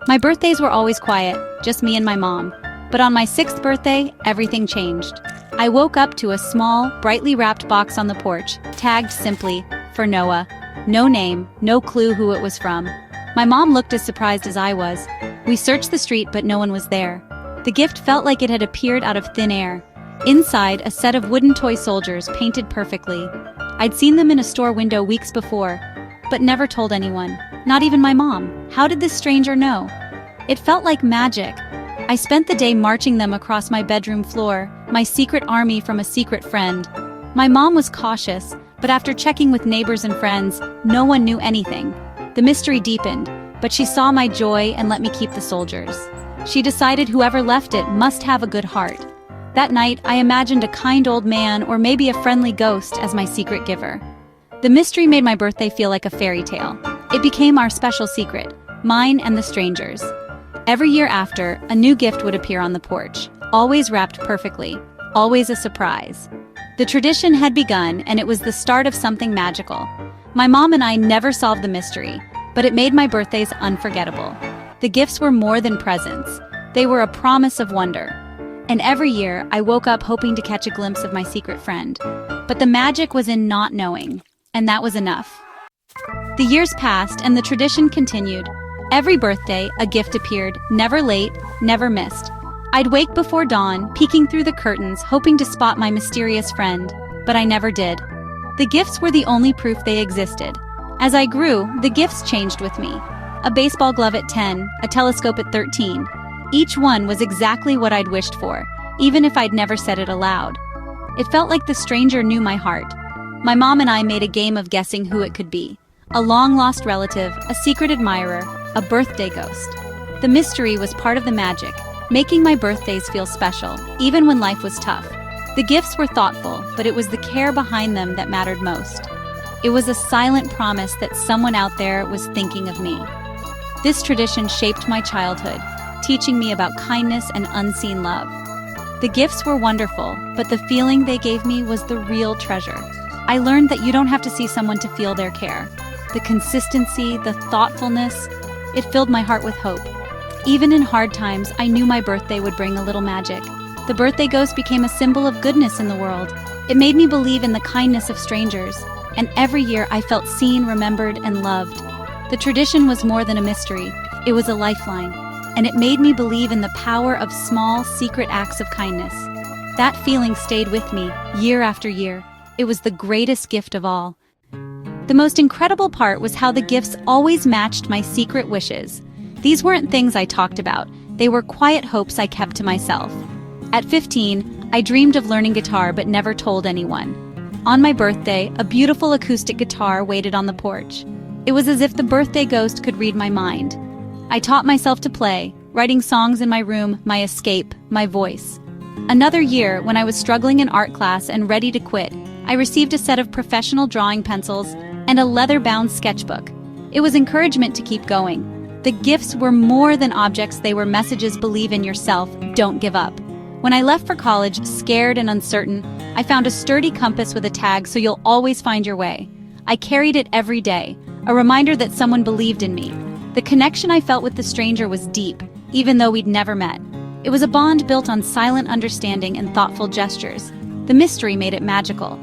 My birthdays were always quiet, just me and my mom. But on my 6th birthday, everything changed. I woke up to a small, brightly wrapped box on the porch, tagged simply, "For Noah." No name, no clue who it was from. My mom looked as surprised as I was. We searched the street, but no one was there. The gift felt like it had appeared out of thin air. Inside, a set of wooden toy soldiers painted perfectly. I'd seen them in a store window weeks before, but never told anyone, not even my mom. How did this stranger know? It felt like magic. I spent the day marching them across my bedroom floor, my secret army from a secret friend. My mom was cautious, but after checking with neighbors and friends, no one knew anything. The mystery deepened, but she saw my joy and let me keep the soldiers. She decided whoever left it must have a good heart. That night, I imagined a kind old man or maybe a friendly ghost as my secret giver. The mystery made my birthday feel like a fairy tale. It became our special secret, mine and the strangers. Every year after, a new gift would appear on the porch, always wrapped perfectly, always a surprise. The tradition had begun, and it was the start of something magical. My mom and I never solved the mystery, but it made my birthdays unforgettable. The gifts were more than presents. They were a promise of wonder. And every year, I woke up hoping to catch a glimpse of my secret friend. But the magic was in not knowing, and that was enough. The years passed, and the tradition continued. Every birthday, a gift appeared, never late, never missed. I'd wake before dawn, peeking through the curtains, hoping to spot my mysterious friend, but I never did. The gifts were the only proof they existed. As I grew, the gifts changed with me. A baseball glove at 10, a telescope at 13. Each one was exactly what I'd wished for, even if I'd never said it aloud. It felt like the stranger knew my heart. My mom and I made a game of guessing who it could be. A long-lost relative, a secret admirer, a birthday ghost. The mystery was part of the magic, making my birthdays feel special, even when life was tough. The gifts were thoughtful, but it was the care behind them that mattered most. It was a silent promise that someone out there was thinking of me. This tradition shaped my childhood, teaching me about kindness and unseen love. The gifts were wonderful, but the feeling they gave me was the real treasure. I learned that you don't have to see someone to feel their care. The consistency, the thoughtfulness, it filled my heart with hope. Even in hard times, I knew my birthday would bring a little magic. The birthday ghost became a symbol of goodness in the world. It made me believe in the kindness of strangers, and every year I felt seen, remembered, and loved. The tradition was more than a mystery. It was a lifeline, and it made me believe in the power of small, secret acts of kindness. That feeling stayed with me year after year. It was the greatest gift of all. The most incredible part was how the gifts always matched my secret wishes. These weren't things I talked about. They were quiet hopes I kept to myself. At 15, I dreamed of learning guitar but never told anyone. On my birthday, a beautiful acoustic guitar waited on the porch. It was as if the birthday ghost could read my mind. I taught myself to play, writing songs in my room, my escape, my voice. Another year, when I was struggling in art class and ready to quit, I received a set of professional drawing pencils and a leather-bound sketchbook. It was encouragement to keep going. The gifts were more than objects, they were messages: believe in yourself, don't give up. When I left for college, scared and uncertain, I found a sturdy compass with a tag, "So you'll always find your way." I carried it every day, a reminder that someone believed in me. The connection I felt with the stranger was deep, even though we'd never met. It was a bond built on silent understanding and thoughtful gestures. The mystery made it magical.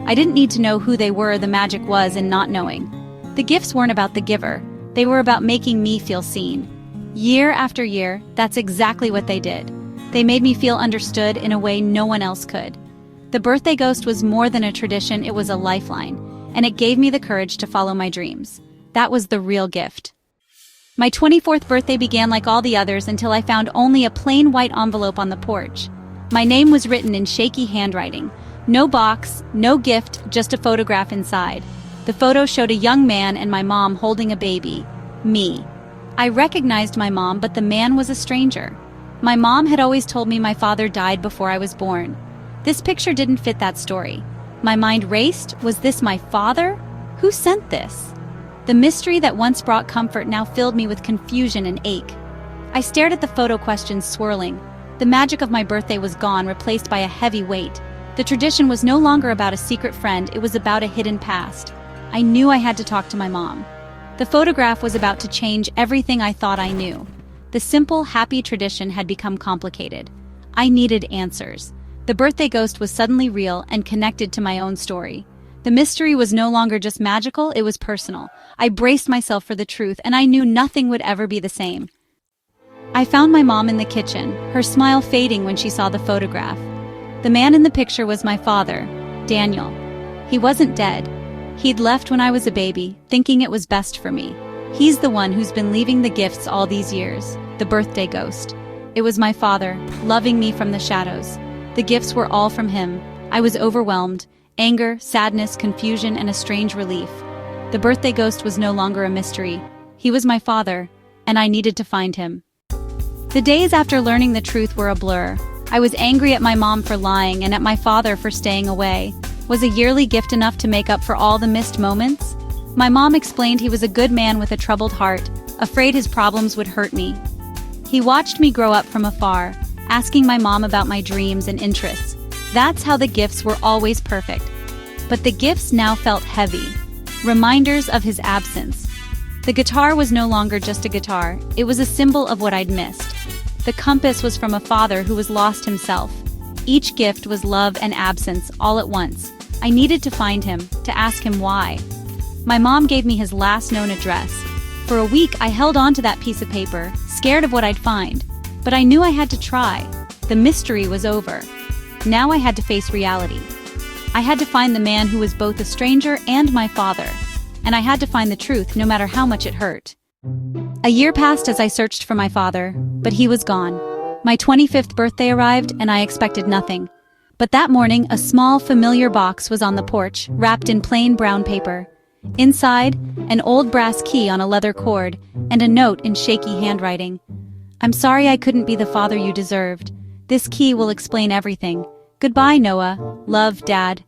I didn't need to know who they were, the magic was in not knowing. The gifts weren't about the giver, they were about making me feel seen. Year after year, that's exactly what they did. They made me feel understood in a way no one else could. The birthday ghost was more than a tradition, it was a lifeline, and it gave me the courage to follow my dreams. That was the real gift. My 24th birthday began like all the others until I found only a plain white envelope on the porch. My name was written in shaky handwriting. No box, no gift, just a photograph inside. The photo showed a young man and my mom holding a baby. Me. I recognized my mom, but the man was a stranger. My mom had always told me my father died before I was born. This picture didn't fit that story. My mind raced. Was this my father? Who sent this? The mystery that once brought comfort now filled me with confusion and ache. I stared at the photo, questions swirling. The magic of my birthday was gone, replaced by a heavy weight. The tradition was no longer about a secret friend, it was about a hidden past. I knew I had to talk to my mom. The photograph was about to change everything I thought I knew. The simple, happy tradition had become complicated. I needed answers. The birthday ghost was suddenly real and connected to my own story. The mystery was no longer just magical, it was personal. I braced myself for the truth, and I knew nothing would ever be the same. I found my mom in the kitchen, her smile fading when she saw the photograph. The man in the picture was my father, Daniel. He wasn't dead. He'd left when I was a baby, thinking it was best for me. He's the one who's been leaving the gifts all these years, the birthday ghost. It was my father, loving me from the shadows. The gifts were all from him. I was overwhelmed. Anger, sadness, confusion, and a strange relief. The birthday ghost was no longer a mystery. He was my father, and I needed to find him. The days after learning the truth were a blur. I was angry at my mom for lying and at my father for staying away. Was a yearly gift enough to make up for all the missed moments? My mom explained he was a good man with a troubled heart, afraid his problems would hurt me. He watched me grow up from afar, asking my mom about my dreams and interests. That's how the gifts were always perfect. But the gifts now felt heavy, reminders of his absence. The guitar was no longer just a guitar, it was a symbol of what I'd missed. The compass was from a father who was lost himself. Each gift was love and absence all at once. I needed to find him, to ask him why. My mom gave me his last known address. For a week I held on to that piece of paper, scared of what I'd find. But I knew I had to try. The mystery was over. Now I had to face reality. I had to find the man who was both a stranger and my father. And I had to find the truth no matter how much it hurt. A year passed as I searched for my father, but he was gone. My 25th birthday arrived and I expected nothing. But that morning, a small, familiar box was on the porch, wrapped in plain brown paper. Inside, an old brass key on a leather cord, and a note in shaky handwriting. "I'm sorry I couldn't be the father you deserved. This key will explain everything. Goodbye, Noah. Love, Dad."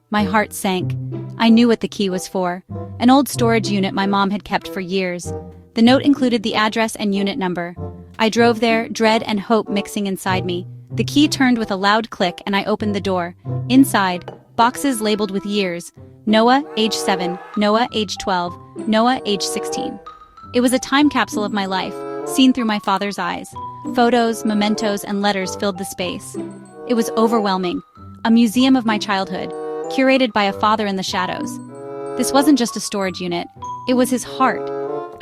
My heart sank. I knew what the key was for. An old storage unit my mom had kept for years. The note included the address and unit number. I drove there, dread and hope mixing inside me. The key turned with a loud click and I opened the door. Inside, boxes labeled with years. Noah, age 7, Noah, age 12, Noah, age 16. It was a time capsule of my life, seen through my father's eyes. Photos, mementos, and letters filled the space. It was overwhelming. A museum of my childhood, curated by a father in the shadows. This wasn't just a storage unit. It was his heart.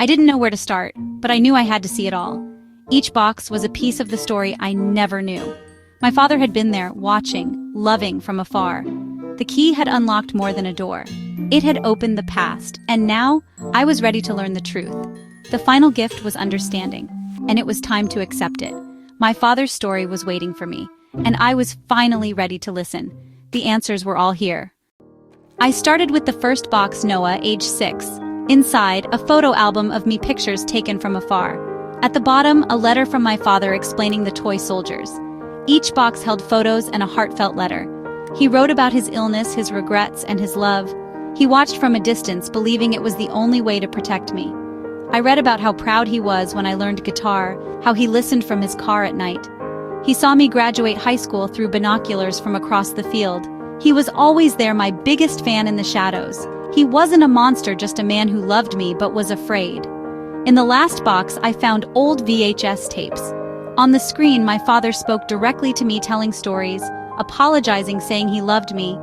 I didn't know where to start, but I knew I had to see it all. Each box was a piece of the story I never knew. My father had been there, watching, loving from afar. The key had unlocked more than a door. It had opened the past, and now I was ready to learn the truth. The final gift was understanding, and it was time to accept it. My father's story was waiting for me, and I was finally ready to listen. The answers were all here. I started with the first box, Noah, age 6. Inside, a photo album of me, pictures taken from afar. At the bottom, a letter from my father explaining the toy soldiers. Each box held photos and a heartfelt letter. He wrote about his illness, his regrets, and his love. He watched from a distance, believing it was the only way to protect me. I read about how proud he was when I learned guitar, how he listened from his car at night. He saw me graduate high school through binoculars from across the field. He was always there, my biggest fan in the shadows. He wasn't a monster, just a man who loved me but was afraid. In the last box, I found old VHS tapes. On the screen, my father spoke directly to me, telling stories, apologizing, saying he loved me.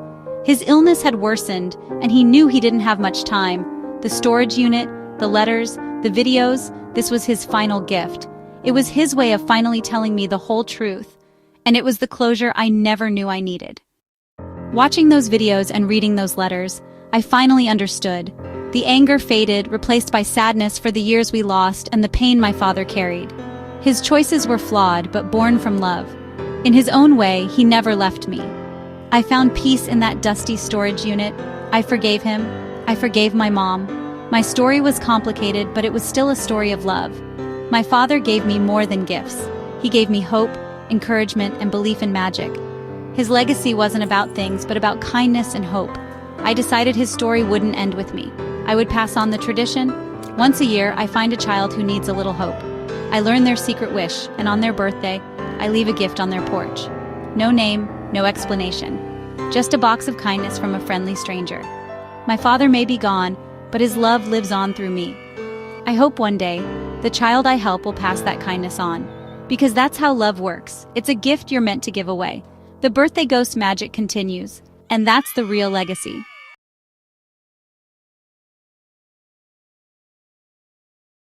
His illness had worsened, and he knew he didn't have much time. The storage unit, the letters, the videos, this was his final gift. It was his way of finally telling me the whole truth, and it was the closure I never knew I needed. Watching those videos and reading those letters, I finally understood. The anger faded, replaced by sadness for the years we lost and the pain my father carried. His choices were flawed, but born from love. In his own way, he never left me. I found peace in that dusty storage unit. I forgave him. I forgave my mom. My story was complicated, but it was still a story of love. My father gave me more than gifts. He gave me hope, encouragement, and belief in magic. His legacy wasn't about things, but about kindness and hope. I decided his story wouldn't end with me. I would pass on the tradition. Once a year, I find a child who needs a little hope. I learn their secret wish, and on their birthday, I leave a gift on their porch. No name, no explanation. Just a box of kindness from a friendly stranger. My father may be gone, but his love lives on through me. I hope one day, the child I help will pass that kindness on. Because that's how love works. It's a gift you're meant to give away. The birthday ghost magic continues, and that's the real legacy.